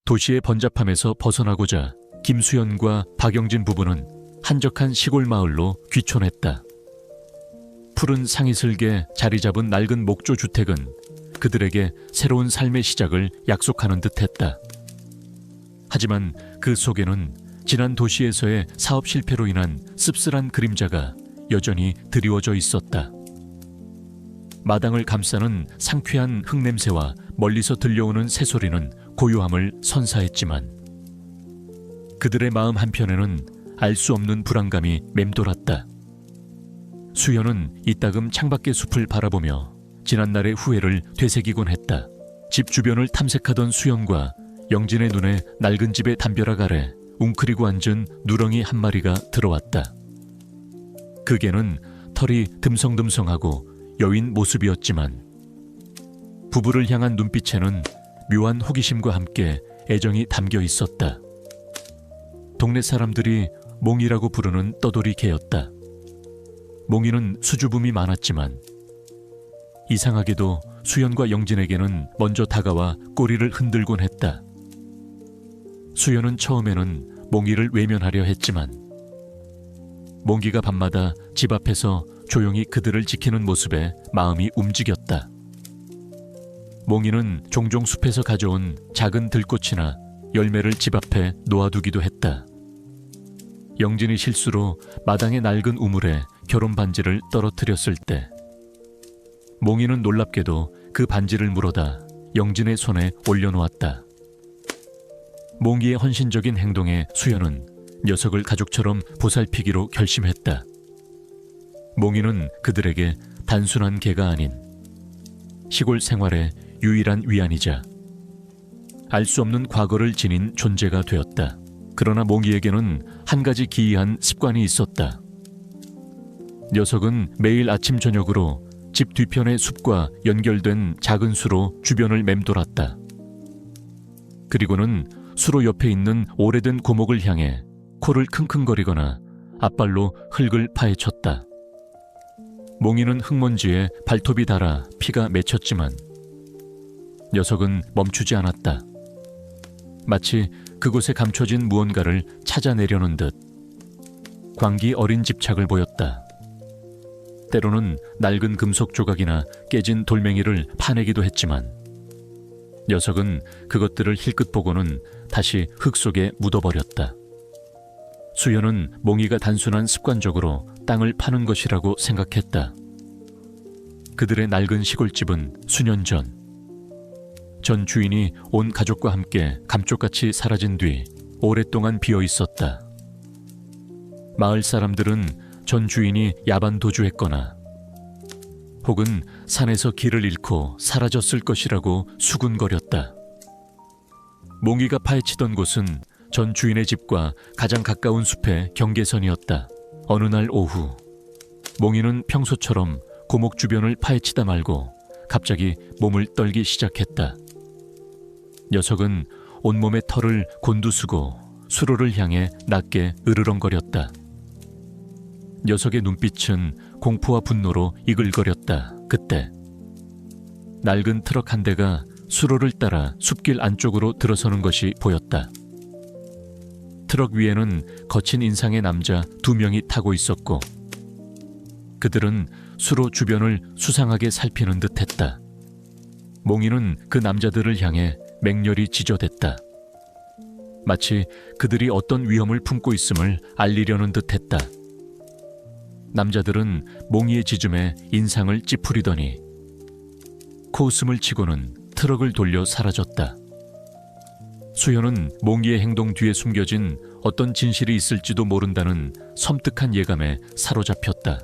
도시의 번잡함에서 벗어나고자 김수연과 박영진 부부는 한적한 시골 마을로 귀촌했다. 푸른 상이슬게 자리 잡은 낡은 목조 주택은 그들에게 새로운 삶의 시작을 약속하는 듯했다. 하지만 그 속에는 지난 도시에서의 사업 실패로 인한 씁쓸한 그림자가 여전히 드리워져 있었다. 마당을 감싸는 상쾌한 흙냄새와 멀리서 들려오는 새소리는 고요함을 선사했지만 그들의 마음 한편에는 알 수 없는 불안감이 맴돌았다. 수연은 이따금 창밖의 숲을 바라보며 지난날의 후회를 되새기곤 했다. 집 주변을 탐색하던 수연과 영진의 눈에 낡은 집의 담벼락 아래 웅크리고 앉은 누렁이 한 마리가 들어왔다. 그 개는 털이 듬성듬성하고 여인 모습이었지만 부부를 향한 눈빛에는 묘한 호기심과 함께 애정이 담겨 있었다. 동네 사람들이 몽이라고 부르는 떠돌이 개였다. 몽이는 수줍음이 많았지만 이상하게도 수연과 영진에게는 먼저 다가와 꼬리를 흔들곤 했다. 수연은 처음에는 몽이를 외면하려 했지만 몽이가 밤마다 집 앞에서 조용히 그들을 지키는 모습에 마음이 움직였다. 몽이는 종종 숲에서 가져온 작은 들꽃이나 열매를 집 앞에 놓아두기도 했다. 영진이 실수로 마당의 낡은 우물에 결혼 반지를 떨어뜨렸을 때 몽이는 놀랍게도 그 반지를 물어다 영진의 손에 올려놓았다. 몽이의 헌신적인 행동에 수연은 녀석을 가족처럼 보살피기로 결심했다. 몽이는 그들에게 단순한 개가 아닌 시골 생활의 유일한 위안이자 알 수 없는 과거를 지닌 존재가 되었다. 그러나 몽이에게는 한 가지 기이한 습관이 있었다. 녀석은 매일 아침 저녁으로 집 뒤편의 숲과 연결된 작은 수로 주변을 맴돌았다. 그리고는 수로 옆에 있는 오래된 고목을 향해 코를 킁킁거리거나 앞발로 흙을 파헤쳤다. 몽이는 흙먼지에 발톱이 닳아 피가 맺혔지만 녀석은 멈추지 않았다. 마치 그곳에 감춰진 무언가를 찾아내려는 듯 광기 어린 집착을 보였다. 때로는 낡은 금속 조각이나 깨진 돌멩이를 파내기도 했지만 녀석은 그것들을 힐끗 보고는 다시 흙 속에 묻어버렸다. 수연은 몽이가 단순한 습관적으로 땅을 파는 것이라고 생각했다. 그들의 낡은 시골집은 수년 전 주인이 온 가족과 함께 감쪽같이 사라진 뒤 오랫동안 비어 있었다. 마을 사람들은 전 주인이 야반 도주했거나 혹은 산에서 길을 잃고 사라졌을 것이라고 수군거렸다. 몽이가 파헤치던 곳은 전 주인의 집과 가장 가까운 숲의 경계선이었다. 어느 날 오후 몽이는 평소처럼 고목 주변을 파헤치다 말고 갑자기 몸을 떨기 시작했다. 녀석은 온몸의 털을 곤두쓰고 수로를 향해 낮게 으르렁거렸다. 녀석의 눈빛은 공포와 분노로 이글거렸다. 그때 낡은 트럭 한 대가 수로를 따라 숲길 안쪽으로 들어서는 것이 보였다. 트럭 위에는 거친 인상의 남자 2명이 타고 있었고 그들은 수로 주변을 수상하게 살피는 듯했다. 몽이는 그 남자들을 향해 맹렬히 지저댔다. 마치 그들이 어떤 위험을 품고 있음을 알리려는 듯했다. 남자들은 몽이의 짖음에 인상을 찌푸리더니 코웃음을 치고는 트럭을 돌려 사라졌다. 수연은 몽이의 행동 뒤에 숨겨진 어떤 진실이 있을지도 모른다는 섬뜩한 예감에 사로잡혔다.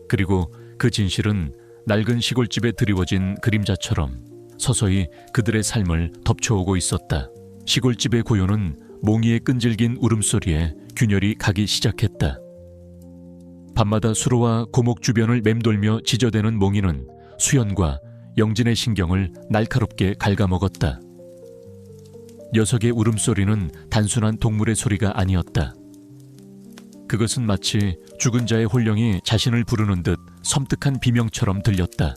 그리고 그 진실은 낡은 시골집에 드리워진 그림자처럼 서서히 그들의 삶을 덮쳐오고 있었다. 시골집의 고요는 몽이의 끈질긴 울음소리에 균열이 가기 시작했다. 밤마다 수로와 고목 주변을 맴돌며 지저대는 몽이는 수연과 영진의 신경을 날카롭게 갉아먹었다. 녀석의 울음소리는 단순한 동물의 소리가 아니었다. 그것은 마치 죽은 자의 홀령이 자신을 부르는 듯 섬뜩한 비명처럼 들렸다.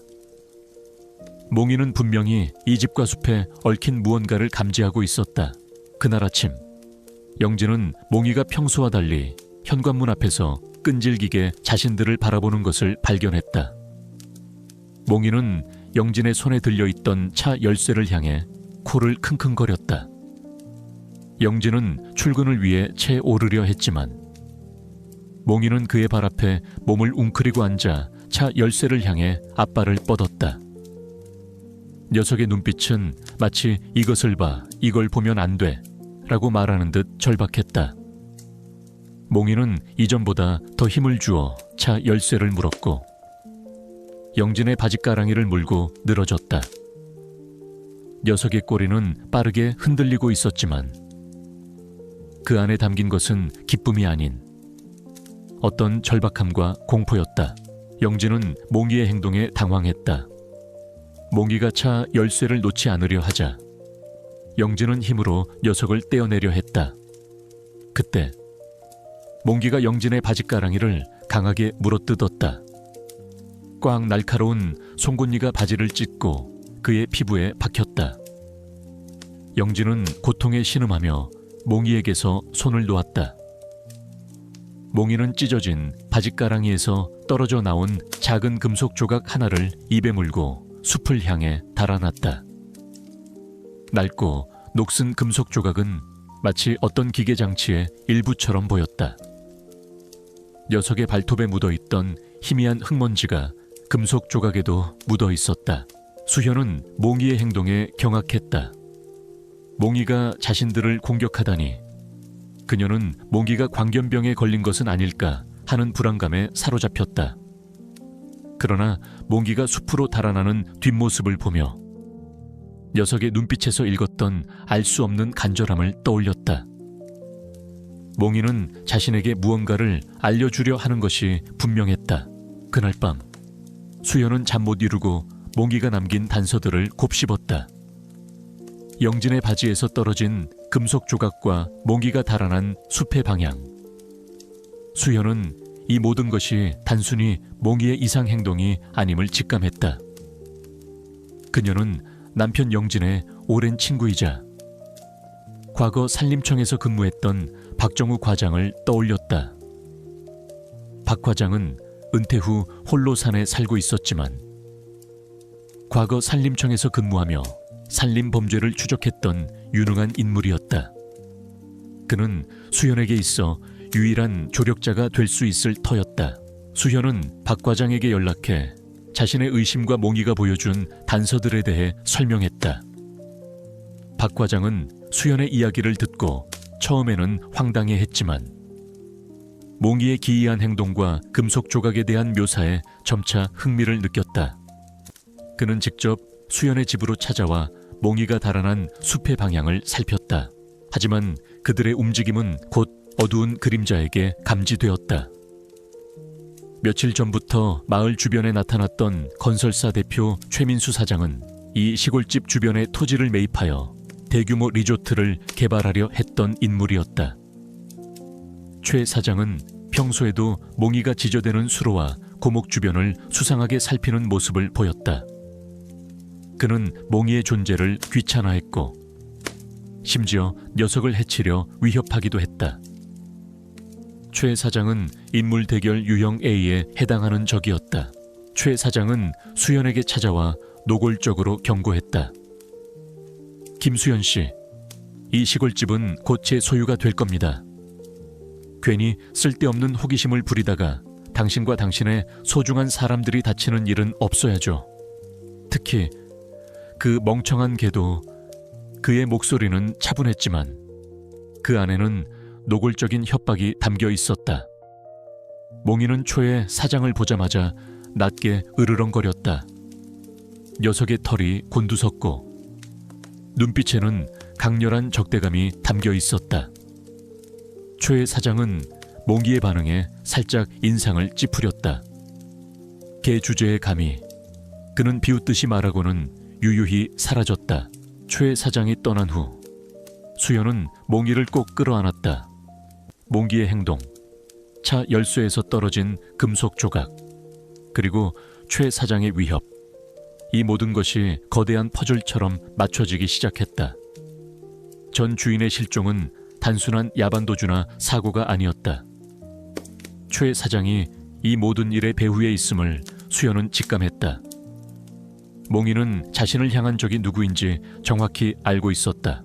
몽이는 분명히 이 집과 숲에 얽힌 무언가를 감지하고 있었다. 그날 아침 영진은 몽이가 평소와 달리 현관문 앞에서 끈질기게 자신들을 바라보는 것을 발견했다. 몽이는 영진의 손에 들려있던 차 열쇠를 향해 코를 킁킁거렸다. 영진은 출근을 위해 채 오르려 했지만 몽이는 그의 발 앞에 몸을 웅크리고 앉아 차 열쇠를 향해 앞발을 뻗었다. 녀석의 눈빛은 마치 이것을 봐, 이걸 보면 안 돼 라고 말하는 듯 절박했다. 몽이는 이전보다 더 힘을 주어 차 열쇠를 물었고 영진의 바짓가랑이를 물고 늘어졌다. 녀석의 꼬리는 빠르게 흔들리고 있었지만 그 안에 담긴 것은 기쁨이 아닌 어떤 절박함과 공포였다. 영진은 몽이의 행동에 당황했다. 몽이가 차 열쇠를 놓지 않으려 하자 영진은 힘으로 녀석을 떼어내려 했다. 그때 몽기가 영진의 바짓가랑이를 강하게 물어뜯었다. 꽉 날카로운 송곳니가 바지를 찢고 그의 피부에 박혔다. 영진은 고통에 신음하며 몽이에게서 손을 놓았다. 몽이는 찢어진 바짓가랑이에서 떨어져 나온 작은 금속 조각 하나를 입에 물고 숲을 향해 달아났다. 낡고 녹슨 금속 조각은 마치 어떤 기계 장치의 일부처럼 보였다. 녀석의 발톱에 묻어있던 희미한 흙먼지가 금속 조각에도 묻어 있었다. 수현은 몽이의 행동에 경악했다. 몽이가 자신들을 공격하다니 그녀는 몽이가 광견병에 걸린 것은 아닐까 하는 불안감에 사로잡혔다. 그러나 몽이가 숲으로 달아나는 뒷모습을 보며 녀석의 눈빛에서 읽었던 알 수 없는 간절함을 떠올렸다. 몽이는 자신에게 무언가를 알려주려 하는 것이 분명했다. 그날 밤 수연은 잠 못 이루고 몽이가 남긴 단서들을 곱씹었다. 영진의 바지에서 떨어진 금속 조각과 몽이가 달아난 숲의 방향. 수연은 이 모든 것이 단순히 몽이의 이상 행동이 아님을 직감했다. 그녀는 남편 영진의 오랜 친구이자 과거 산림청에서 근무했던 박정우 과장을 떠올렸다. 박 과장은 은퇴 후 홀로 산에 살고 있었지만 과거 산림청에서 근무하며 산림 범죄를 추적했던 유능한 인물이었다. 그는 수현에게 있어 유일한 조력자가 될 수 있을 터였다. 수현은 박 과장에게 연락해 자신의 의심과 몽이가 보여준 단서들에 대해 설명했다. 박 과장은 수현의 이야기를 듣고 처음에는 황당해했지만 몽이의 기이한 행동과 금속 조각에 대한 묘사에 점차 흥미를 느꼈다. 그는 직접 수현의 집으로 찾아와 몽이가 달아난 숲의 방향을 살폈다. 하지만 그들의 움직임은 곧 어두운 그림자에게 감지되었다. 며칠 전부터 마을 주변에 나타났던 건설사 대표 최민수 사장은 이 시골집 주변의 토지를 매입하여 대규모 리조트를 개발하려 했던 인물이었다. 최 사장은 평소에도 몽이가 지저대는 수로와 고목 주변을 수상하게 살피는 모습을 보였다. 그는 몽이의 존재를 귀찮아했고 심지어 녀석을 해치려 위협하기도 했다. 최 사장은 인물 대결 유형 A에 해당하는 적이었다. 최 사장은 수연에게 찾아와 노골적으로 경고했다. 김수연 씨, 이 시골집은 곧 제 소유가 될 겁니다. 괜히 쓸데없는 호기심을 부리다가 당신과 당신의 소중한 사람들이 다치는 일은 없어야죠. 특히 그 멍청한 개도 그의 목소리는 차분했지만 그 안에는 노골적인 협박이 담겨 있었다. 몽이는 초에 사장을 보자마자 낮게 으르렁거렸다. 녀석의 털이 곤두섰고 눈빛에는 강렬한 적대감이 담겨 있었다. 초의 사장은 몽이의 반응에 살짝 인상을 찌푸렸다. 개 주제에 감히 그는 비웃듯이 말하고는 유유히 사라졌다. 초의 사장이 떠난 후 수연은 몽이를 꼭 끌어안았다. 몽기의 행동, 차 열쇠에서 떨어진 금속 조각, 그리고 최 사장의 위협, 이 모든 것이 거대한 퍼즐처럼 맞춰지기 시작했다. 전 주인의 실종은 단순한 야반도주나 사고가 아니었다. 최 사장이 이 모든 일의 배후에 있음을 수연은 직감했다. 몽이는 자신을 향한 적이 누구인지 정확히 알고 있었다.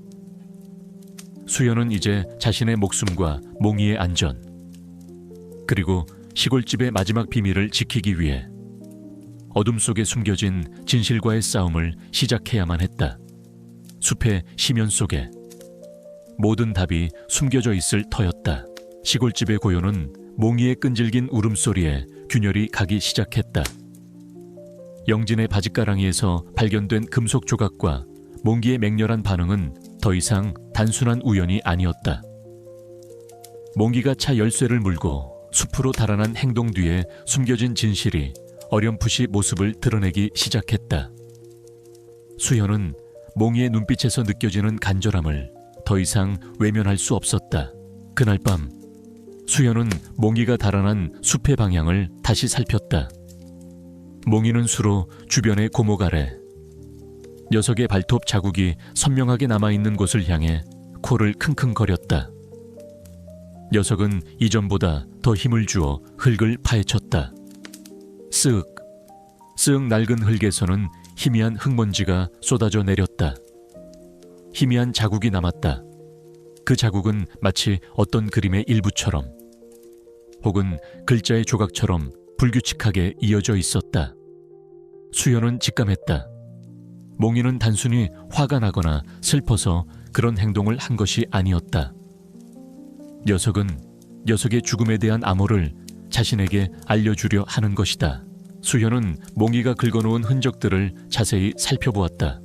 수연은 이제 자신의 목숨과 몽이의 안전, 그리고 시골집의 마지막 비밀을 지키기 위해 어둠 속에 숨겨진 진실과의 싸움을 시작해야만 했다. 숲의 심연 속에 모든 답이 숨겨져 있을 터였다. 시골집의 고요는 몽이의 끈질긴 울음소리에 균열이 가기 시작했다. 영진의 바짓가랑이에서 발견된 금속 조각과 몽기의 맹렬한 반응은 더 이상 단순한 우연이 아니었다. 몽기가 차 열쇠를 물고 숲으로 달아난 행동 뒤에 숨겨진 진실이 어렴풋이 모습을 드러내기 시작했다. 수현은 몽이의 눈빛에서 느껴지는 간절함을 더 이상 외면할 수 없었다. 그날 밤 수현은 몽이가 달아난 숲의 방향을 다시 살폈다. 몽이는 수로 주변의 고목 아래 녀석의 발톱 자국이 선명하게 남아있는 곳을 향해 코를 킁킁거렸다. 녀석은 이전보다 더 힘을 주어 흙을 파헤쳤다. 쓱 낡은 흙에서는 희미한 흙먼지가 쏟아져 내렸다. 희미한 자국이 남았다. 그 자국은 마치 어떤 그림의 일부처럼 혹은 글자의 조각처럼 불규칙하게 이어져 있었다. 수연은 직감했다. 몽이는 단순히 화가 나거나 슬퍼서 그런 행동을 한 것이 아니었다. 녀석은 녀석의 죽음에 대한 암호를 자신에게 알려주려 하는 것이다. 수현은 몽이가 긁어놓은 흔적들을 자세히 살펴보았다.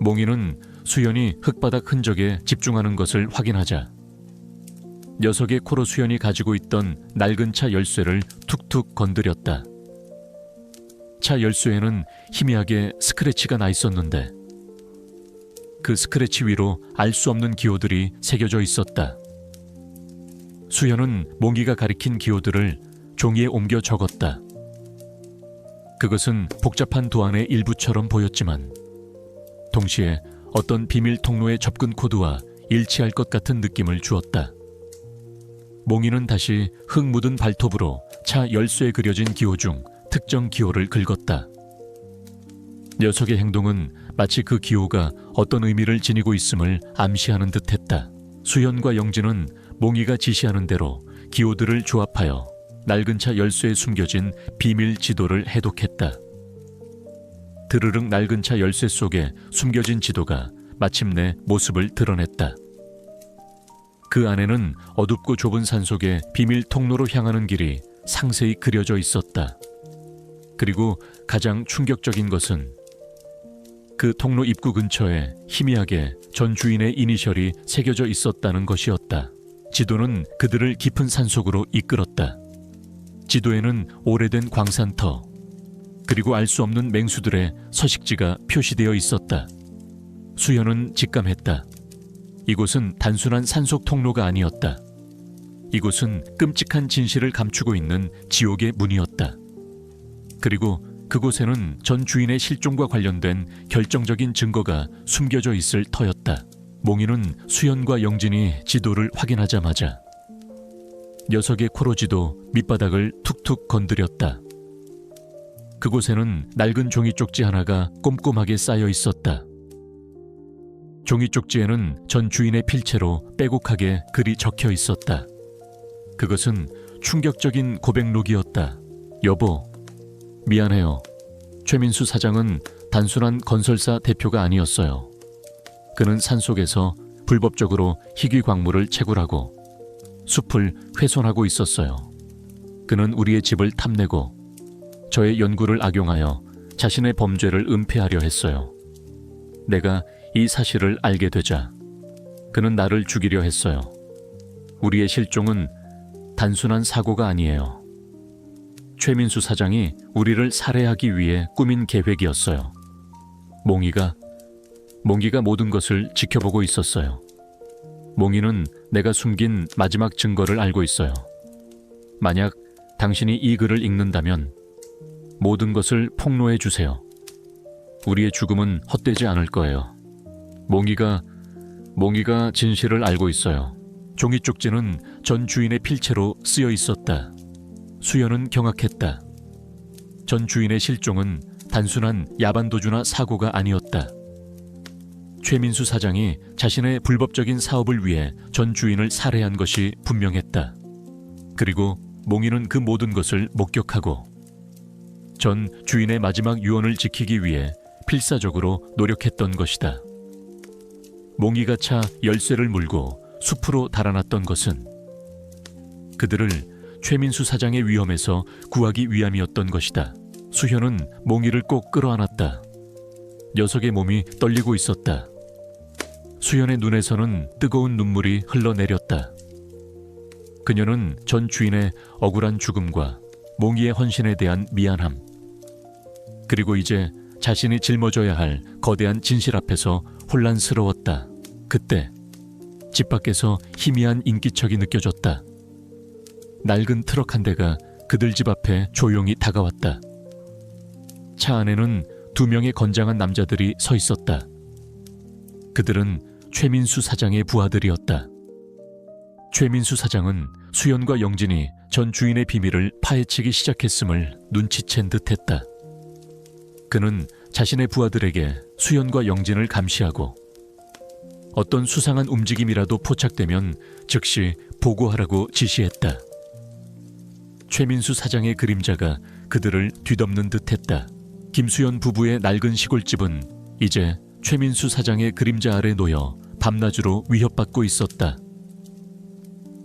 몽이는 수현이 흙바닥 흔적에 집중하는 것을 확인하자 녀석의 코로 수현이 가지고 있던 낡은 차 열쇠를 툭툭 건드렸다. 차 열쇠에는 희미하게 스크래치가 나 있었는데 그 스크래치 위로 알 수 없는 기호들이 새겨져 있었다. 수현은 몽기가 가리킨 기호들을 종이에 옮겨 적었다. 그것은 복잡한 도안의 일부처럼 보였지만 동시에 어떤 비밀 통로의 접근 코드와 일치할 것 같은 느낌을 주었다. 몽이는 다시 흙 묻은 발톱으로 차 열쇠에 그려진 기호 중 특정 기호를 긁었다. 녀석의 행동은 마치 그 기호가 어떤 의미를 지니고 있음을 암시하는 듯했다. 수현과 영진은 몽이가 지시하는 대로 기호들을 조합하여 낡은 차 열쇠에 숨겨진 비밀 지도를 해독했다. 드르륵 낡은 차 열쇠 속에 숨겨진 지도가 마침내 모습을 드러냈다. 그 안에는 어둡고 좁은 산속의 비밀 통로로 향하는 길이 상세히 그려져 있었다. 그리고 가장 충격적인 것은 그 통로 입구 근처에 희미하게 전 주인의 이니셜이 새겨져 있었다는 것이었다. 지도는 그들을 깊은 산속으로 이끌었다. 지도에는 오래된 광산터, 그리고 알 수 없는 맹수들의 서식지가 표시되어 있었다. 수현은 직감했다. 이곳은 단순한 산속 통로가 아니었다. 이곳은 끔찍한 진실을 감추고 있는 지옥의 문이었다. 그리고 그곳에는 전 주인의 실종과 관련된 결정적인 증거가 숨겨져 있을 터였다. 몽이는 수현과 영진이 지도를 확인하자마자 녀석의 코로지도 밑바닥을 툭툭 건드렸다. 그곳에는 낡은 종이 쪽지 하나가 꼼꼼하게 쌓여 있었다. 종이 쪽지에는 전 주인의 필체로 빼곡하게 글이 적혀 있었다. 그것은 충격적인 고백록이었다. 여보, 미안해요. 최민수 사장은 단순한 건설사 대표가 아니었어요. 그는 산속에서 불법적으로 희귀 광물을 채굴하고 숲을 훼손하고 있었어요. 그는 우리의 집을 탐내고 저의 연구를 악용하여 자신의 범죄를 은폐하려 했어요. 내가 이 사실을 알게 되자 그는 나를 죽이려 했어요. 우리의 실종은 단순한 사고가 아니에요. 최민수 사장이 우리를 살해하기 위해 꾸민 계획이었어요. 몽이가 모든 것을 지켜보고 있었어요. 몽이는 내가 숨긴 마지막 증거를 알고 있어요. 만약 당신이 이 글을 읽는다면 모든 것을 폭로해 주세요. 우리의 죽음은 헛되지 않을 거예요. 몽이가 진실을 알고 있어요. 종이 쪽지는 전 주인의 필체로 쓰여 있었다. 수연은 경악했다. 전 주인의 실종은 단순한 야반도주나 사고가 아니었다. 최민수 사장이 자신의 불법적인 사업을 위해 전 주인을 살해한 것이 분명했다. 그리고 몽이는 그 모든 것을 목격하고 전 주인의 마지막 유언을 지키기 위해 필사적으로 노력했던 것이다. 몽이가 차 열쇠를 물고 숲으로 달아났던 것은 그들을 최민수 사장의 위험에서 구하기 위함이었던 것이다. 수현은 몽이를 꼭 끌어안았다. 녀석의 몸이 떨리고 있었다. 수현의 눈에서는 뜨거운 눈물이 흘러내렸다. 그녀는 전 주인의 억울한 죽음과 몽이의 헌신에 대한 미안함, 그리고 이제 자신이 짊어져야 할 거대한 진실 앞에서 혼란스러웠다. 그때 집 밖에서 희미한 인기척이 느껴졌다. 낡은 트럭 한 대가 그들 집 앞에 조용히 다가왔다. 차 안에는 2명의 건장한 남자들이 서 있었다. 그들은 최민수 사장의 부하들이었다. 최민수 사장은 수연과 영진이 전 주인의 비밀을 파헤치기 시작했음을 눈치챈 듯했다. 그는 자신의 부하들에게 수연과 영진을 감시하고 어떤 수상한 움직임이라도 포착되면 즉시 보고하라고 지시했다. 최민수 사장의 그림자가 그들을 뒤덮는 듯했다. 김수연 부부의 낡은 시골집은 이제 최민수 사장의 그림자 아래 놓여 밤낮으로 위협받고 있었다.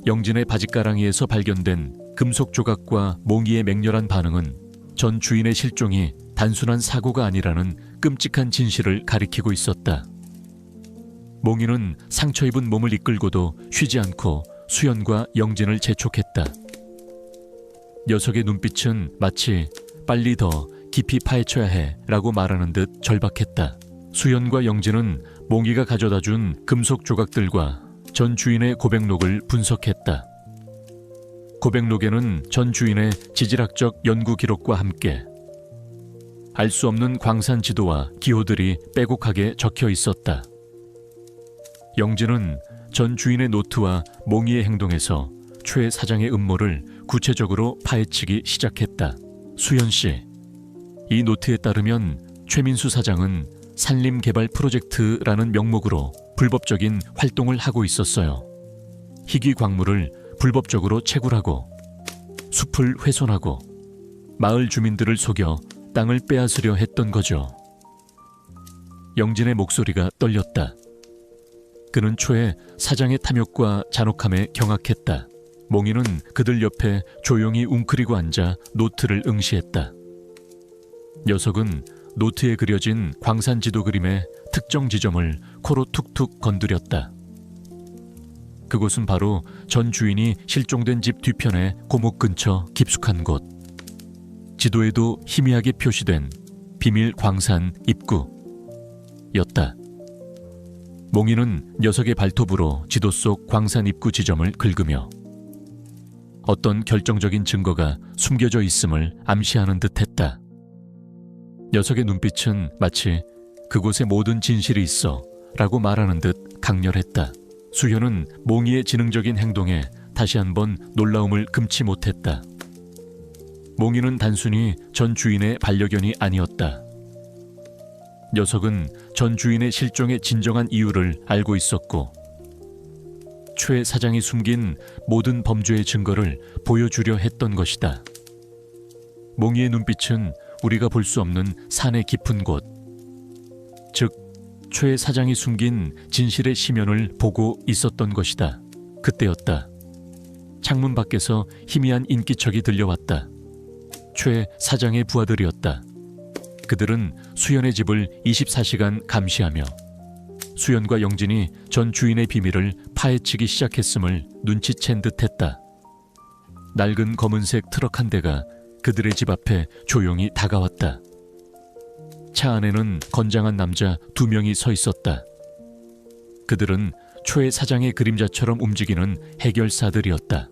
영진의 바짓가랑이에서 발견된 금속 조각과 몽이의 맹렬한 반응은 전 주인의 실종이 단순한 사고가 아니라는 끔찍한 진실을 가리키고 있었다. 몽이는 상처 입은 몸을 이끌고도 쉬지 않고 수연과 영진을 재촉했다. 녀석의 눈빛은 마치 빨리 더 깊이 파헤쳐야 해 라고 말하는 듯 절박했다. 수연과 영진은 몽이가 가져다 준 금속 조각들과 전 주인의 고백록을 분석했다. 고백록에는 전 주인의 지질학적 연구 기록과 함께 알 수 없는 광산 지도와 기호들이 빼곡하게 적혀 있었다. 영진은 전 주인의 노트와 몽이의 행동에서 최 사장의 음모를 구체적으로 파헤치기 시작했다. 수연 씨, 이 노트에 따르면 최민수 사장은 산림개발 프로젝트라는 명목으로 불법적인 활동을 하고 있었어요. 희귀 광물을 불법적으로 채굴하고 숲을 훼손하고 마을 주민들을 속여 땅을 빼앗으려 했던 거죠. 영진의 목소리가 떨렸다. 그는 초에 사장의 탐욕과 잔혹함에 경악했다. 몽이는 그들 옆에 조용히 웅크리고 앉아 노트를 응시했다. 녀석은 노트에 그려진 광산 지도 그림의 특정 지점을 코로 툭툭 건드렸다. 그곳은 바로 전 주인이 실종된 집 뒤편의 고목 근처 깊숙한 곳. 지도에도 희미하게 표시된 비밀 광산 입구였다. 몽이는 녀석의 발톱으로 지도 속 광산 입구 지점을 긁으며 어떤 결정적인 증거가 숨겨져 있음을 암시하는 듯했다. 녀석의 눈빛은 마치 그곳에 모든 진실이 있어 라고 말하는 듯 강렬했다. 수현은 몽이의 지능적인 행동에 다시 한번 놀라움을 금치 못했다. 몽이는 단순히 전 주인의 반려견이 아니었다. 녀석은 전 주인의 실종의 진정한 이유를 알고 있었고 최 사장이 숨긴 모든 범죄의 증거를 보여주려 했던 것이다. 몽이의 눈빛은 우리가 볼 수 없는 산의 깊은 곳, 즉 최 사장이 숨긴 진실의 심연을 보고 있었던 것이다. 그때였다. 창문 밖에서 희미한 인기척이 들려왔다. 최 사장의 부하들이었다. 그들은 수연의 집을 24시간 감시하며 수연과 영진이 전 주인의 비밀을 파헤치기 시작했음을 눈치챈 듯했다. 낡은 검은색 트럭 한 대가 그들의 집 앞에 조용히 다가왔다. 차 안에는 건장한 남자 2명이 서 있었다. 그들은 최 사장의 그림자처럼 움직이는 해결사들이었다.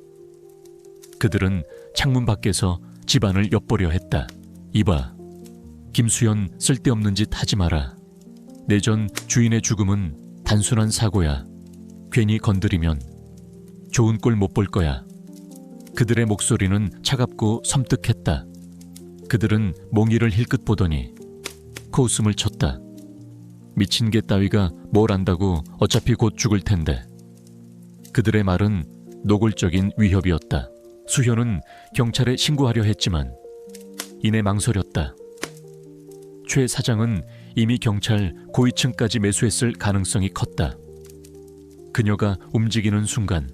그들은 창문 밖에서 집안을 엿보려 했다. 이봐, 김수현, 쓸데없는 짓 하지 마라. 내전 주인의 죽음은 단순한 사고야. 괜히 건드리면 좋은 꼴 못 볼 거야. 그들의 목소리는 차갑고 섬뜩했다. 그들은 몽이를 힐끗 보더니 코웃음을 쳤다. 미친 개 따위가 뭘 안다고, 어차피 곧 죽을 텐데. 그들의 말은 노골적인 위협이었다. 수현은 경찰에 신고하려 했지만 이내 망설였다. 최 사장은 이미 경찰 고위층까지 매수했을 가능성이 컸다. 그녀가 움직이는 순간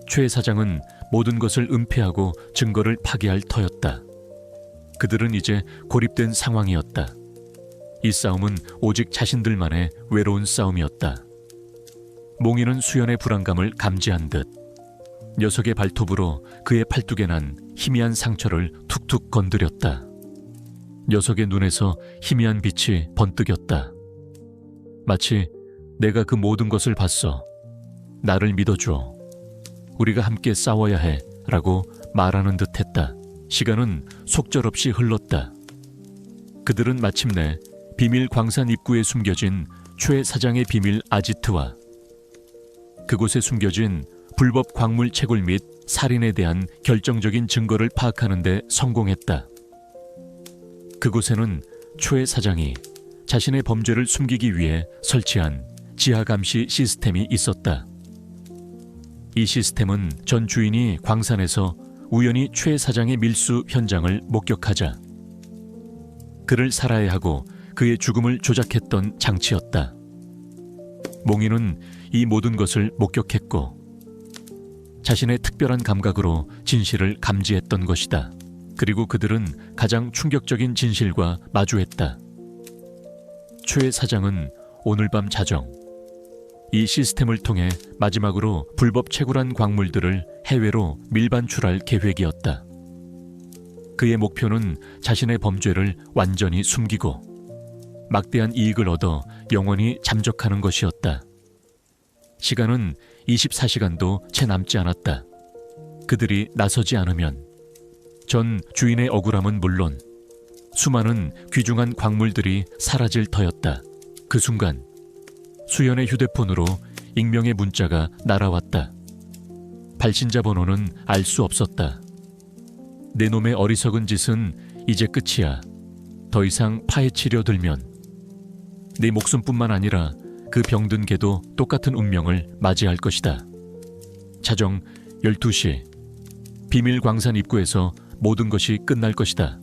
최 사장은 모든 것을 은폐하고 증거를 파기할 터였다. 그들은 이제 고립된 상황이었다. 이 싸움은 오직 자신들만의 외로운 싸움이었다. 몽이는 수연의 불안감을 감지한 듯 녀석의 발톱으로 그의 팔뚝에 난 희미한 상처를 툭툭 건드렸다. 녀석의 눈에서 희미한 빛이 번뜩였다. 마치 내가 그 모든 것을 봤어. 나를 믿어줘. 우리가 함께 싸워야 해. 라고 말하는 듯했다. 시간은 속절없이 흘렀다. 그들은 마침내 비밀 광산 입구에 숨겨진 최 사장의 비밀 아지트와 그곳에 숨겨진 불법 광물 채굴 및 살인에 대한 결정적인 증거를 파악하는 데 성공했다. 그곳에는 최 사장이 자신의 범죄를 숨기기 위해 설치한 지하 감시 시스템이 있었다. 이 시스템은 전 주인이 광산에서 우연히 최 사장의 밀수 현장을 목격하자 그를 살해야 하고 그의 죽음을 조작했던 장치였다. 몽이는 이 모든 것을 목격했고 자신의 특별한 감각으로 진실을 감지했던 것이다. 그리고 그들은 가장 충격적인 진실과 마주했다. 최 사장은 오늘 밤 자정 이 시스템을 통해 마지막으로 불법 채굴한 광물들을 해외로 밀반출할 계획이었다. 그의 목표는 자신의 범죄를 완전히 숨기고 막대한 이익을 얻어 영원히 잠적하는 것이었다. 시간은 24시간도 채 남지 않았다. 그들이 나서지 않으면 전 주인의 억울함은 물론 수많은 귀중한 광물들이 사라질 터였다. 그 순간 수연의 휴대폰으로 익명의 문자가 날아왔다. 발신자 번호는 알 수 없었다. 내 놈의 어리석은 짓은 이제 끝이야. 더 이상 파헤치려 들면 내 목숨뿐만 아니라 그 병든 개도 똑같은 운명을 맞이할 것이다. 자정 12시 비밀 광산 입구에서 모든 것이 끝날 것이다.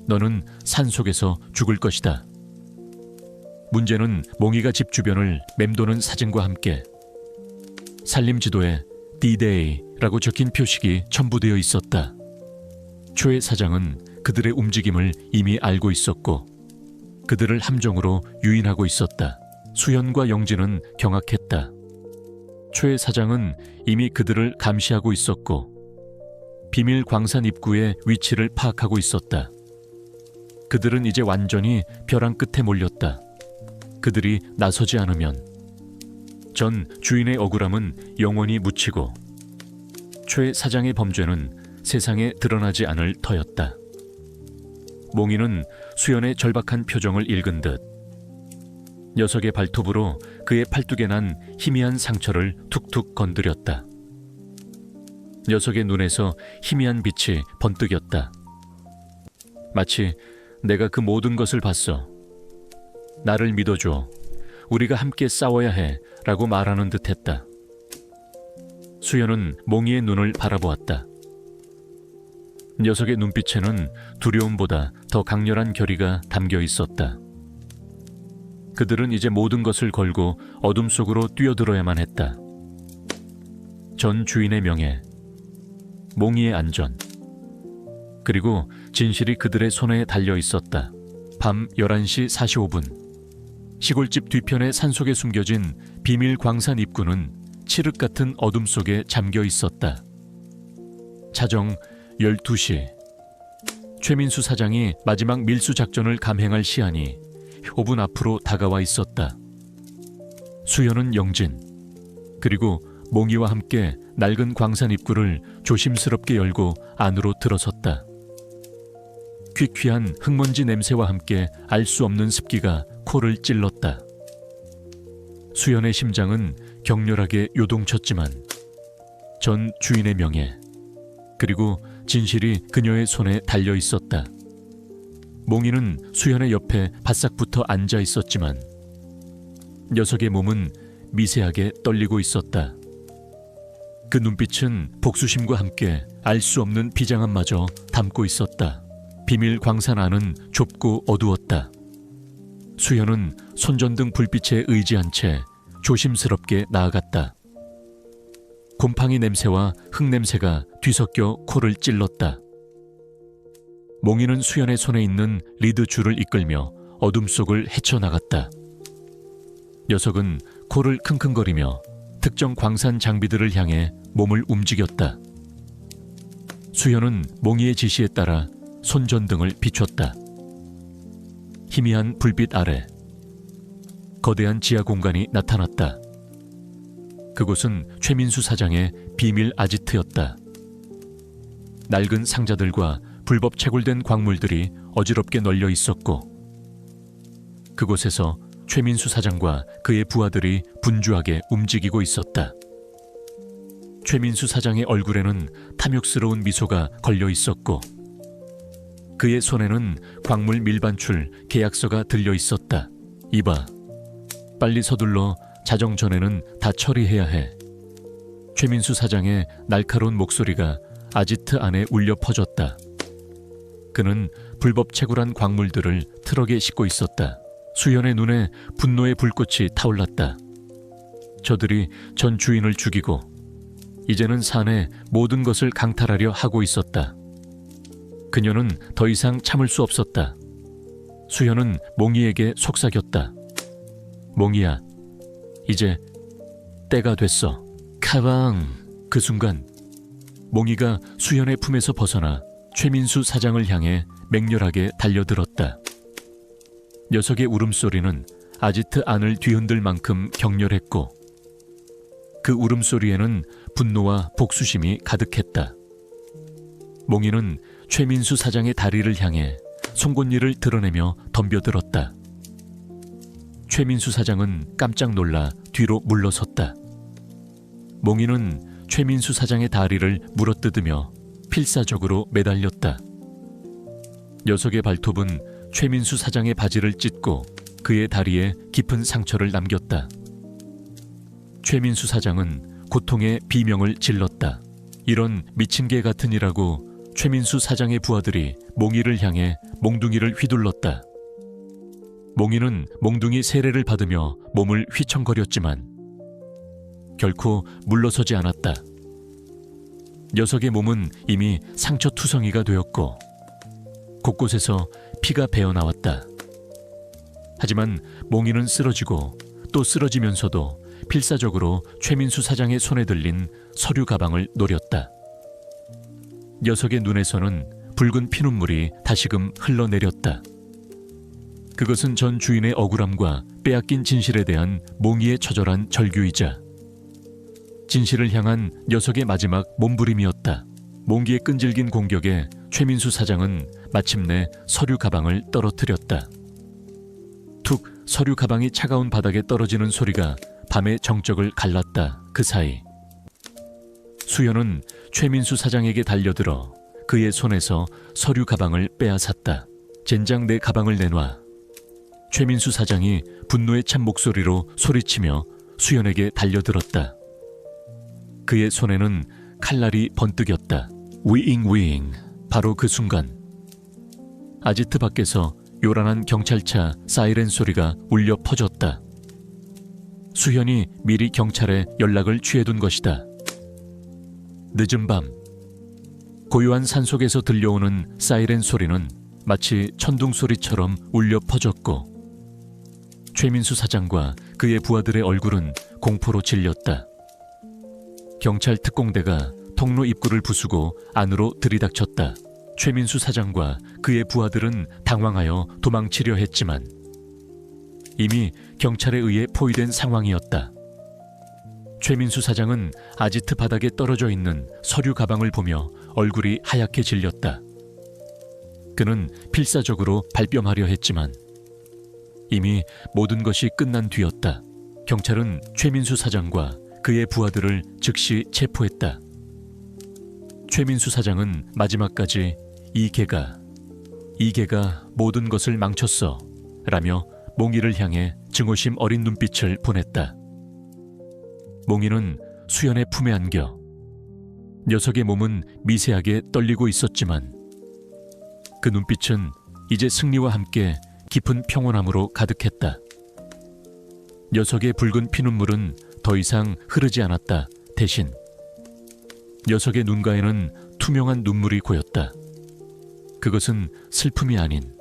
너는 산속에서 죽을 것이다. 문제는 몽이가 집 주변을 맴도는 사진과 함께 산림지도에 D-Day라고 적힌 표식이 첨부되어 있었다. 최 사장은 그들의 움직임을 이미 알고 있었고 그들을 함정으로 유인하고 있었다. 수현과 영진은 경악했다. 최 사장은 이미 그들을 감시하고 있었고 비밀 광산 입구의 위치를 파악하고 있었다. 그들은 이제 완전히 벼랑 끝에 몰렸다. 그들이 나서지 않으면 전 주인의 억울함은 영원히 묻히고 최 사장의 범죄는 세상에 드러나지 않을 터였다. 몽이는 수연의 절박한 표정을 읽은 듯 녀석의 발톱으로 그의 팔뚝에 난 희미한 상처를 툭툭 건드렸다. 녀석의 눈에서 희미한 빛이 번뜩였다. 마치 내가 그 모든 것을 봤어. 나를 믿어줘. 우리가 함께 싸워야 해. 라고 말하는 듯했다. 수연은 몽이의 눈을 바라보았다. 녀석의 눈빛에는 두려움보다 더 강렬한 결의가 담겨 있었다. 그들은 이제 모든 것을 걸고 어둠 속으로 뛰어들어야만 했다. 전 주인의 명예, 몽이의 안전, 그리고 진실이 그들의 손에 달려 있었다. 밤 11시 45분 시골집 뒤편의 산속에 숨겨진 비밀 광산 입구는 칠흑 같은 어둠 속에 잠겨 있었다. 자정 12시 최민수 사장이 마지막 밀수 작전을 감행할 시한이 5분 앞으로 다가와 있었다. 수연은 영진 그리고 몽이와 함께 낡은 광산 입구를 조심스럽게 열고 안으로 들어섰다. 퀴퀴한 흙먼지 냄새와 함께 알 수 없는 습기가 코를 찔렀다. 수연의 심장은 격렬하게 요동쳤지만 전 주인의 명예 그리고 진실이 그녀의 손에 달려 있었다. 몽이는 수연의 옆에 바싹 붙어 앉아 있었지만 녀석의 몸은 미세하게 떨리고 있었다. 그 눈빛은 복수심과 함께 알 수 없는 비장함마저 담고 있었다. 비밀 광산 안은 좁고 어두웠다. 수연은 손전등 불빛에 의지한 채 조심스럽게 나아갔다. 곰팡이 냄새와 흙 냄새가 뒤섞여 코를 찔렀다. 몽이는 수연의 손에 있는 리드 줄을 이끌며 어둠 속을 헤쳐나갔다. 녀석은 코를 킁킁거리며 특정 광산 장비들을 향해 몸을 움직였다. 수연은 몽이의 지시에 따라 손전등을 비췄다. 희미한 불빛 아래 거대한 지하 공간이 나타났다. 그곳은 최민수 사장의 비밀 아지트였다. 낡은 상자들과 불법 채굴된 광물들이 어지럽게 널려 있었고 그곳에서 최민수 사장과 그의 부하들이 분주하게 움직이고 있었다. 최민수 사장의 얼굴에는 탐욕스러운 미소가 걸려 있었고 그의 손에는 광물 밀반출 계약서가 들려 있었다. 이봐, 빨리 서둘러 자정 전에는 다 처리해야 해. 최민수 사장의 날카로운 목소리가 아지트 안에 울려 퍼졌다. 그는 불법 채굴한 광물들을 트럭에 싣고 있었다. 수연의 눈에 분노의 불꽃이 타올랐다. 저들이 전 주인을 죽이고 이제는 산의 모든 것을 강탈하려 하고 있었다. 그녀는 더 이상 참을 수 없었다. 수연은 몽이에게 속삭였다. 몽이야, 이제 때가 됐어. 가방. 그 순간 몽이가 수연의 품에서 벗어나 최민수 사장을 향해 맹렬하게 달려들었다. 녀석의 울음소리는 아지트 안을 뒤흔들 만큼 격렬했고 그 울음소리에는 분노와 복수심이 가득했다. 몽이는 최민수 사장의 다리를 향해 송곳니를 드러내며 덤벼들었다. 최민수 사장은 깜짝 놀라 뒤로 물러섰다. 몽이는 최민수 사장의 다리를 물어뜯으며 필사적으로 매달렸다. 녀석의 발톱은 최민수 사장의 바지를 찢고 그의 다리에 깊은 상처를 남겼다. 최민수 사장은 고통의 비명을 질렀다. 이런 미친 개 같은 이라고 최민수 사장의 부하들이 몽이를 향해 몽둥이를 휘둘렀다. 몽이는 몽둥이 세례를 받으며 몸을 휘청거렸지만 결코 물러서지 않았다. 녀석의 몸은 이미 상처투성이가 되었고 곳곳에서 피가 배어나왔다. 하지만 몽이는 쓰러지고 또 쓰러지면서도 필사적으로 최민수 사장의 손에 들린 서류 가방을 노렸다. 녀석의 눈에서는 붉은 피눈물이 다시금 흘러내렸다. 그것은 전 주인의 억울함과 빼앗긴 진실에 대한 몽이의 처절한 절규이자 진실을 향한 녀석의 마지막 몸부림이었다. 몽기의 끈질긴 공격에 최민수 사장은 마침내 서류 가방을 떨어뜨렸다. 툭 서류 가방이 차가운 바닥에 떨어지는 소리가 밤의 정적을 갈랐다. 그 사이 수연은 최민수 사장에게 달려들어 그의 손에서 서류 가방을 빼앗았다. 젠장 내 가방을 내놔. 최민수 사장이 분노에 찬 목소리로 소리치며 수연에게 달려들었다. 그의 손에는 칼날이 번뜩였다. 위잉. 바로 그 순간 아지트 밖에서 요란한 경찰차 사이렌 소리가 울려 퍼졌다. 수현이 미리 경찰에 연락을 취해둔 것이다. 늦은 밤 고요한 산속에서 들려오는 사이렌 소리는 마치 천둥 소리처럼 울려 퍼졌고 최민수 사장과 그의 부하들의 얼굴은 공포로 질렸다. 경찰 특공대가 통로 입구를 부수고 안으로 들이닥쳤다. 최민수 사장과 그의 부하들은 당황하여 도망치려 했지만 이미 경찰에 의해 포위된 상황이었다. 최민수 사장은 아지트 바닥에 떨어져 있는 서류 가방을 보며 얼굴이 하얗게 질렸다. 그는 필사적으로 발뺌하려 했지만 이미 모든 것이 끝난 뒤였다. 경찰은 최민수 사장과 그의 부하들을 즉시 체포했다. 최민수 사장은 마지막까지 이 개가 모든 것을 망쳤어 라며 몽이를 향해 증오심 어린 눈빛을 보냈다. 몽이는 수연의 품에 안겨 녀석의 몸은 미세하게 떨리고 있었지만 그 눈빛은 이제 승리와 함께 깊은 평온함으로 가득했다. 녀석의 붉은 피눈물은 더 이상 흐르지 않았다. 대신 녀석의 눈가에는 투명한 눈물이 고였다. 그것은 슬픔이 아닌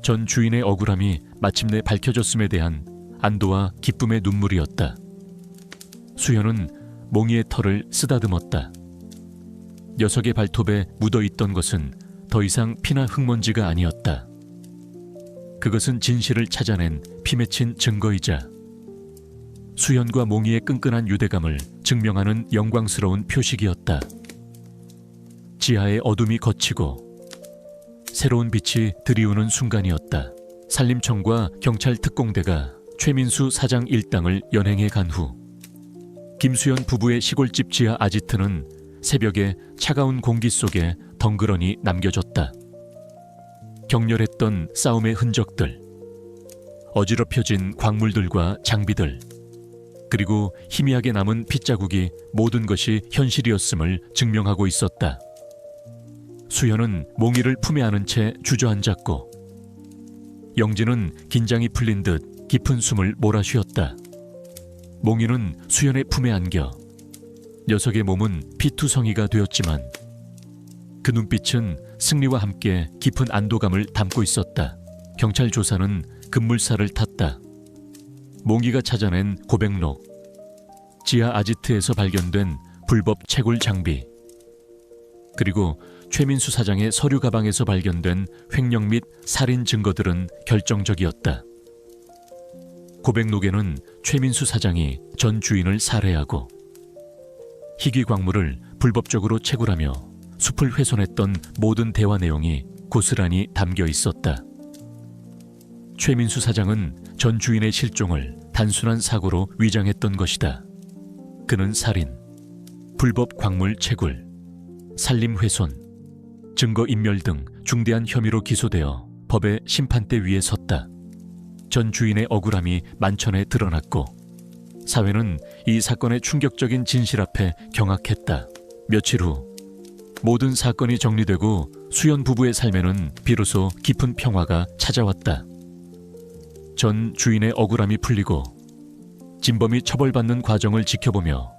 전 주인의 억울함이 마침내 밝혀졌음에 대한 안도와 기쁨의 눈물이었다. 수연은 몽이의 털을 쓰다듬었다. 녀석의 발톱에 묻어있던 것은 더 이상 피나 흙먼지가 아니었다. 그것은 진실을 찾아낸 피 맺힌 증거이자 수연과 몽이의 끈끈한 유대감을 증명하는 영광스러운 표식이었다. 지하의 어둠이 걷히고 새로운 빛이 들이우는 순간이었다. 산림청과 경찰 특공대가 최민수 사장 일당을 연행해 간 후 김수연 부부의 시골집 지하 아지트는 새벽에 차가운 공기 속에 덩그러니 남겨졌다. 격렬했던 싸움의 흔적들, 어지럽혀진 광물들과 장비들, 그리고 희미하게 남은 핏자국이 모든 것이 현실이었음을 증명하고 있었다. 수연은 몽이를 품에 안은 채 주저앉았고 영진은 긴장이 풀린 듯 깊은 숨을 몰아쉬었다. 몽이는 수연의 품에 안겨 녀석의 몸은 피투성이가 되었지만 그 눈빛은 승리와 함께 깊은 안도감을 담고 있었다. 경찰 조사는 급물살을 탔다. 몽이가 찾아낸 고백록, 지하 아지트에서 발견된 불법 채굴 장비, 그리고 최민수 사장의 서류 가방에서 발견된 횡령 및 살인 증거들은 결정적이었다. 고백록에는 최민수 사장이 전 주인을 살해하고 희귀 광물을 불법적으로 채굴하며 숲을 훼손했던 모든 대화 내용이 고스란히 담겨 있었다. 최민수 사장은 전 주인의 실종을 단순한 사고로 위장했던 것이다. 그는 살인, 불법 광물 채굴, 산림 훼손, 증거인멸 등 중대한 혐의로 기소되어 법의 심판대 위에 섰다. 전 주인의 억울함이 만천에 드러났고 사회는 이 사건의 충격적인 진실 앞에 경악했다. 며칠 후 모든 사건이 정리되고 수연 부부의 삶에는 비로소 깊은 평화가 찾아왔다. 전 주인의 억울함이 풀리고 진범이 처벌받는 과정을 지켜보며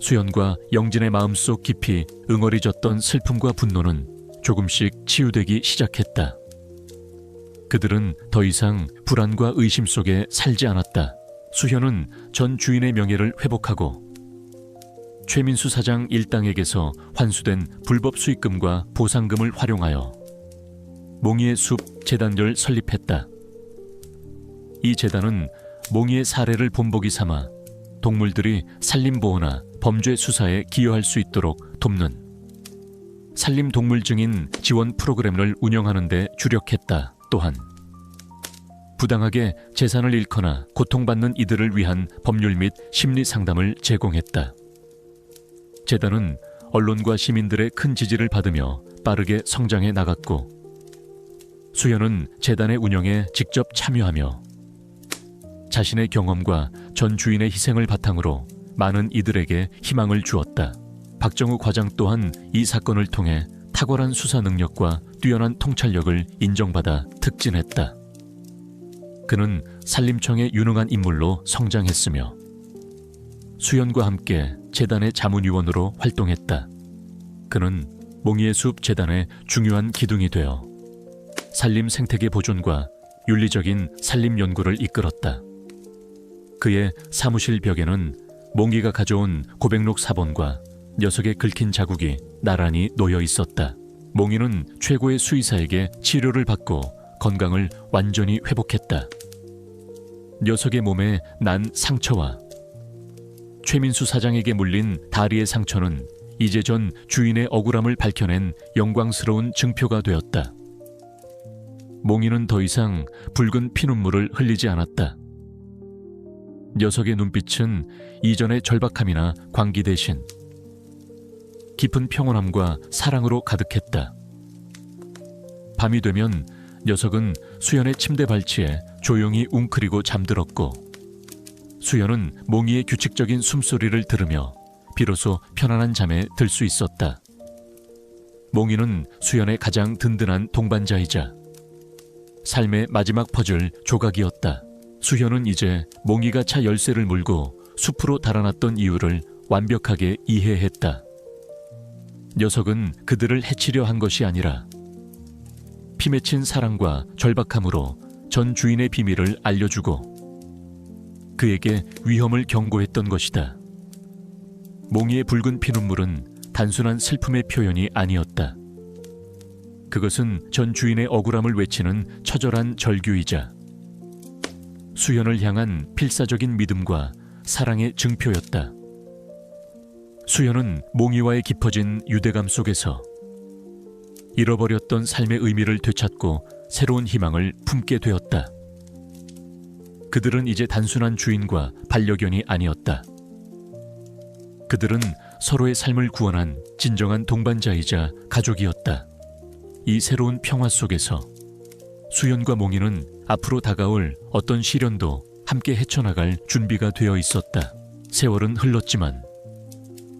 수연과 영진의 마음속 깊이 응어리졌던 슬픔과 분노는 조금씩 치유되기 시작했다. 그들은 더 이상 불안과 의심 속에 살지 않았다. 수현은 전 주인의 명예를 회복하고 최민수 사장 일당에게서 환수된 불법 수익금과 보상금을 활용하여 몽이의 숲 재단을 설립했다. 이 재단은 몽이의 사례를 본보기 삼아 동물들이 산림보호나 범죄 수사에 기여할 수 있도록 돕는 산림동물 증인 지원 프로그램을 운영하는 데 주력했다. 또한 부당하게 재산을 잃거나 고통받는 이들을 위한 법률 및 심리 상담을 제공했다. 재단은 언론과 시민들의 큰 지지를 받으며 빠르게 성장해 나갔고 수연은 재단의 운영에 직접 참여하며 자신의 경험과 전 주인의 희생을 바탕으로 많은 이들에게 희망을 주었다. 박정우 과장 또한 이 사건을 통해 탁월한 수사 능력과 뛰어난 통찰력을 인정받아 특진했다. 그는 산림청의 유능한 인물로 성장했으며 수연과 함께 재단의 자문위원으로 활동했다. 그는 몽이의 숲 재단의 중요한 기둥이 되어 산림 생태계 보존과 윤리적인 산림 연구를 이끌었다. 그의 사무실 벽에는 몽이가 가져온 고백록 사본과 녀석의 긁힌 자국이 나란히 놓여 있었다. 몽이는 최고의 수의사에게 치료를 받고 건강을 완전히 회복했다. 녀석의 몸에 난 상처와 최민수 사장에게 물린 다리의 상처는 이제 전 주인의 억울함을 밝혀낸 영광스러운 증표가 되었다. 몽이는 더 이상 붉은 피눈물을 흘리지 않았다. 녀석의 눈빛은 이전의 절박함이나 광기 대신 깊은 평온함과 사랑으로 가득했다. 밤이 되면 녀석은 수연의 침대 발치에 조용히 웅크리고 잠들었고, 수연은 몽이의 규칙적인 숨소리를 들으며 비로소 편안한 잠에 들 수 있었다. 몽이는 수연의 가장 든든한 동반자이자 삶의 마지막 퍼즐 조각이었다. 수연은 이제 몽이가 차 열쇠를 물고 숲으로 달아났던 이유를 완벽하게 이해했다. 녀석은 그들을 해치려 한 것이 아니라 피 맺힌 사랑과 절박함으로 전 주인의 비밀을 알려주고 그에게 위험을 경고했던 것이다. 몽이의 붉은 피눈물은 단순한 슬픔의 표현이 아니었다. 그것은 전 주인의 억울함을 외치는 처절한 절규이자 수연을 향한 필사적인 믿음과 사랑의 증표였다. 수연은 몽이와의 깊어진 유대감 속에서 잃어버렸던 삶의 의미를 되찾고 새로운 희망을 품게 되었다. 그들은 이제 단순한 주인과 반려견이 아니었다. 그들은 서로의 삶을 구원한 진정한 동반자이자 가족이었다. 이 새로운 평화 속에서 수연과 몽이는 앞으로 다가올 어떤 시련도 함께 헤쳐나갈 준비가 되어 있었다. 세월은 흘렀지만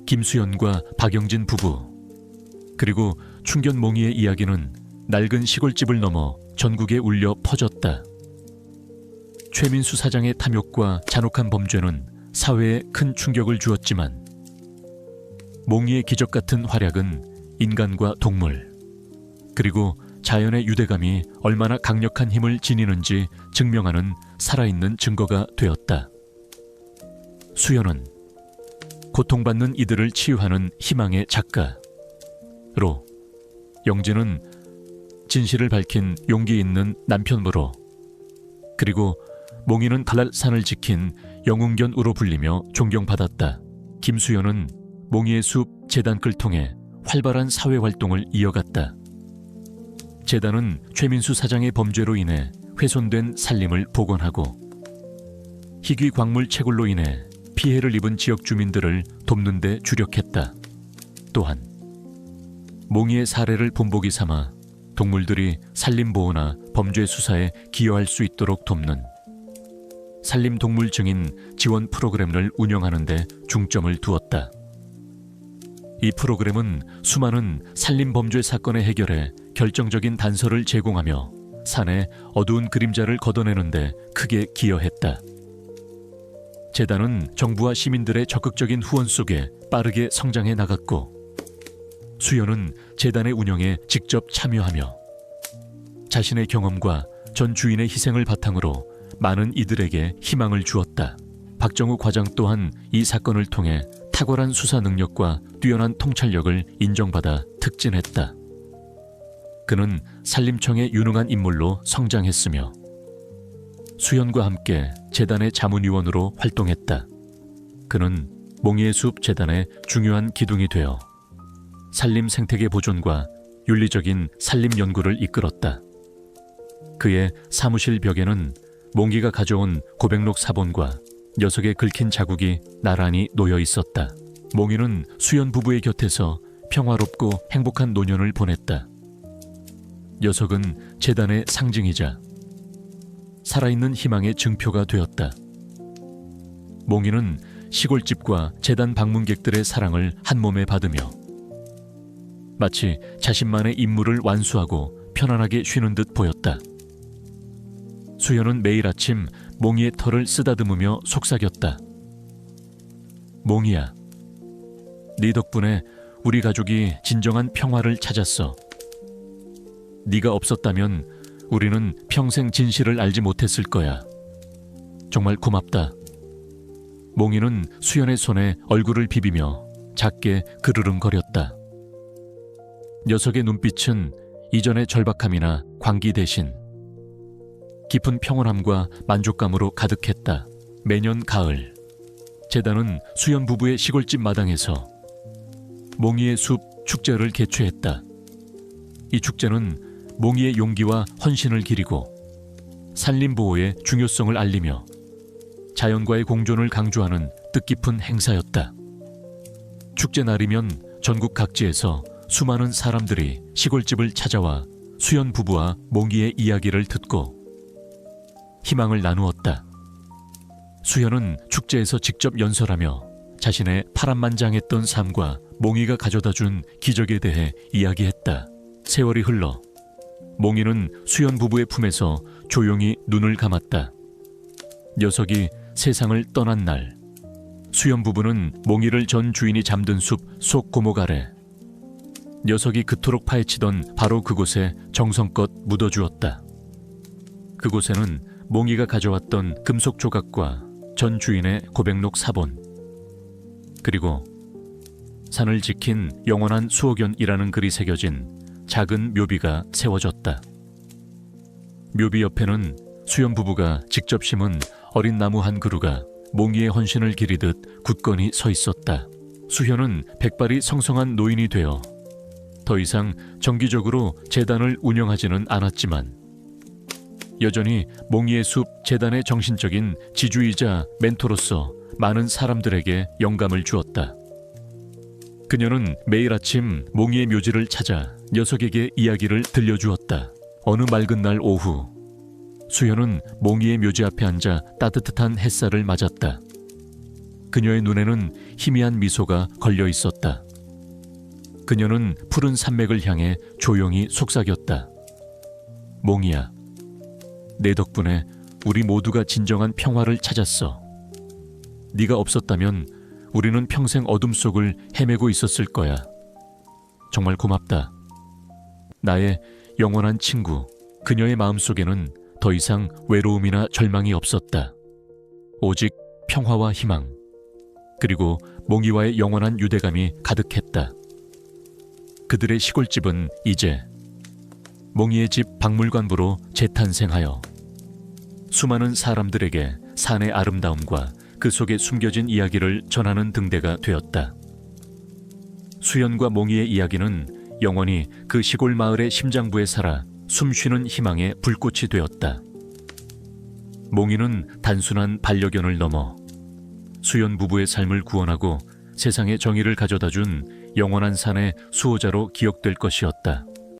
김수연과 박영진 부부 그리고 충견 몽이의 이야기는 낡은 시골집을 넘어 전국에 울려 퍼졌다. 최민수 사장의 탐욕과 잔혹한 범죄는 사회에 큰 충격을 주었지만 몽이의 기적 같은 활약은 인간과 동물 그리고 자연의 유대감이 얼마나 강력한 힘을 지니는지 증명하는 살아있는 증거가 되었다. 수연은 고통받는 이들을 치유하는 희망의 작가로, 영진은 진실을 밝힌 용기 있는 남편으로, 그리고 몽이는 달랄산을 지킨 영웅견으로 불리며 존경받았다. 김수연은 몽이의 숲 재단을 통해 활발한 사회활동을 이어갔다. 재단은 최민수 사장의 범죄로 인해 훼손된 산림을 복원하고 희귀 광물 채굴로 인해 피해를 입은 지역 주민들을 돕는 데 주력했다. 또한 몽이의 사례를 본보기 삼아 동물들이 산림보호나 범죄 수사에 기여할 수 있도록 돕는 산림동물 증인 지원 프로그램을 운영하는 데 중점을 두었다. 이 프로그램은 수많은 산림범죄 사건의 해결에 결정적인 단서를 제공하며 산의 어두운 그림자를 걷어내는 데 크게 기여했다. 재단은 정부와 시민들의 적극적인 후원 속에 빠르게 성장해 나갔고, 수연은 재단의 운영에 직접 참여하며 자신의 경험과 전 주인의 희생을 바탕으로 많은 이들에게 희망을 주었다. 박정우 과장 또한 이 사건을 통해 탁월한 수사 능력과 뛰어난 통찰력을 인정받아 특진했다. 그는 산림청의 유능한 인물로 성장했으며 수연과 함께 재단의 자문위원으로 활동했다. 그는 몽이의 숲 재단의 중요한 기둥이 되어 산림 생태계 보존과 윤리적인 산림 연구를 이끌었다. 그의 사무실 벽에는 몽이가 가져온 고백록 사본과 녀석의 긁힌 자국이 나란히 놓여 있었다. 몽이는 수연 부부의 곁에서 평화롭고 행복한 노년을 보냈다. 녀석은 재단의 상징이자 살아있는 희망의 증표가 되었다. 몽이는 시골집과 재단 방문객들의 사랑을 한 몸에 받으며 마치 자신만의 임무를 완수하고 편안하게 쉬는 듯 보였다. 수연은 매일 아침 몽이의 털을 쓰다듬으며 속삭였다. 몽이야, 네 덕분에 우리 가족이 진정한 평화를 찾았어. 네가 없었다면 우리는 평생 진실을 알지 못했을 거야. 정말 고맙다. 몽이는 수연의 손에 얼굴을 비비며 작게 그르릉거렸다. 녀석의 눈빛은 이전의 절박함이나 광기 대신 깊은 평온함과 만족감으로 가득했다. 매년 가을, 재단은 수연 부부의 시골집 마당에서 몽이의 숲 축제를 개최했다. 이 축제는 몽이의 용기와 헌신을 기리고 산림보호의 중요성을 알리며 자연과의 공존을 강조하는 뜻깊은 행사였다. 축제 날이면 전국 각지에서 수많은 사람들이 시골집을 찾아와 수연 부부와 몽이의 이야기를 듣고 희망을 나누었다. 수연은 축제에서 직접 연설하며 자신의 파란만장했던 삶과 몽이가 가져다준 기적에 대해 이야기했다. 세월이 흘러 몽이는 수연 부부의 품에서 조용히 눈을 감았다. 녀석이 세상을 떠난 날, 수연 부부는 몽이를 전 주인이 잠든 숲 속 고목 아래 녀석이 그토록 파헤치던 바로 그곳에 정성껏 묻어주었다. 그곳에는 몽이가 가져왔던 금속 조각과 전 주인의 고백록 사본, 그리고 산을 지킨 영원한 수호견이라는 글이 새겨진 작은 묘비가 세워졌다. 묘비 옆에는 수연 부부가 직접 심은 어린 나무 한 그루가 몽이의 헌신을 기리듯 굳건히 서 있었다. 수현은 백발이 성성한 노인이 되어 더 이상 정기적으로 재단을 운영하지는 않았지만 여전히 몽이의 숲 재단의 정신적인 지주이자 멘토로서 많은 사람들에게 영감을 주었다. 그녀는 매일 아침 몽이의 묘지를 찾아 녀석에게 이야기를 들려주었다. 어느 맑은 날 오후, 수현은 몽이의 묘지 앞에 앉아 따뜻한 햇살을 맞았다. 그녀의 눈에는 희미한 미소가 걸려 있었다. 그녀는 푸른 산맥을 향해 조용히 속삭였다. 몽이야, 내 덕분에 우리 모두가 진정한 평화를 찾았어. 네가 없었다면 우리는 평생 어둠 속을 헤매고 있었을 거야. 정말 고맙다. 나의 영원한 친구. 그녀의 마음속에는 더 이상 외로움이나 절망이 없었다. 오직 평화와 희망, 그리고 몽이와의 영원한 유대감이 가득했다. 그들의 시골집은 이제 몽이의 집 박물관부로 재탄생하여 수많은 사람들에게 산의 아름다움과 그 속에 숨겨진 이야기를 전하는 등대가 되었다. 수연과 몽이의 이야기는 영원히 그 시골 마을의 심장부에 살아 숨쉬는 희망의 불꽃이 되었다. 몽이는 단순한 반려견을 넘어 수연 부부의 삶을 구원하고 세상에 정의를 가져다 준 영원한 산의 수호자로 기억될 것이었다.